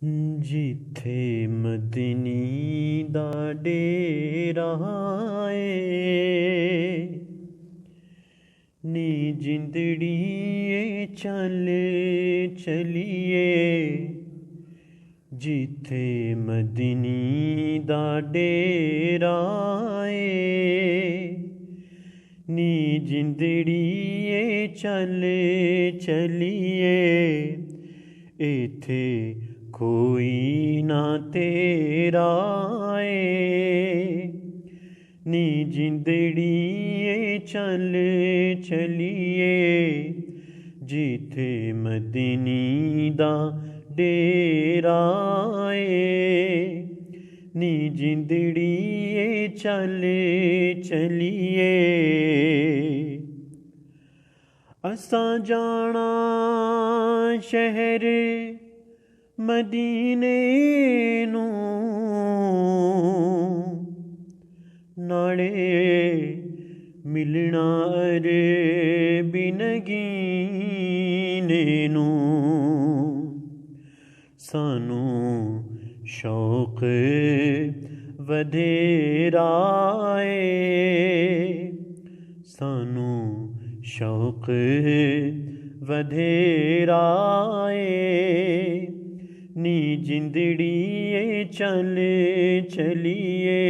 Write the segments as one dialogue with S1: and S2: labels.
S1: जिथे मदनी दा डेरा है नी जिंदड़िए चल चलिए। जिथे मदनी दा डेरा है नी जिंदड़िए चल चलिए। इथे कोई ना तेरा है नी जिंदड़िए चल चलिए। जिथे मदनी दा डेरा है नी जिंदड़िए चल चलिए। असां जाना शहर मदीने नू नाले मिलना अरबी नगीने नू। सानू शौक वधेरा है सानू शौक वधेरा है नी जिंदड़िए चल चलिए।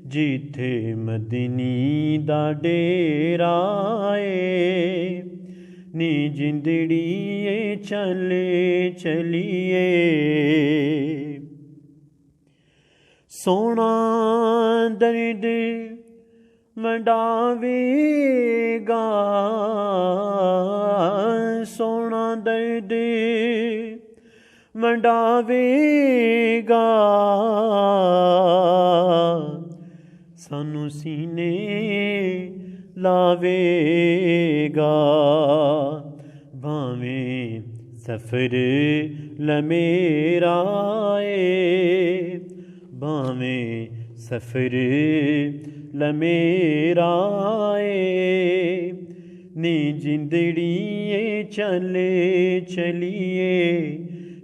S1: जिथे मदनी दा डेरा है नी जिंदड़िए चल चलिए। सोना दर्द वंडावेगा सोना दर्द वंडावेगा सानू सीने लावेगा। भावें सफर लमेरा है भावें सफर लमेरा है नी जिंदड़िए चल चलिए।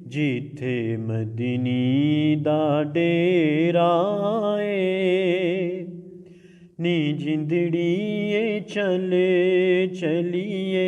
S1: जिथे मदनी दा डेरा है नी जिंदड़िए चल चलिए।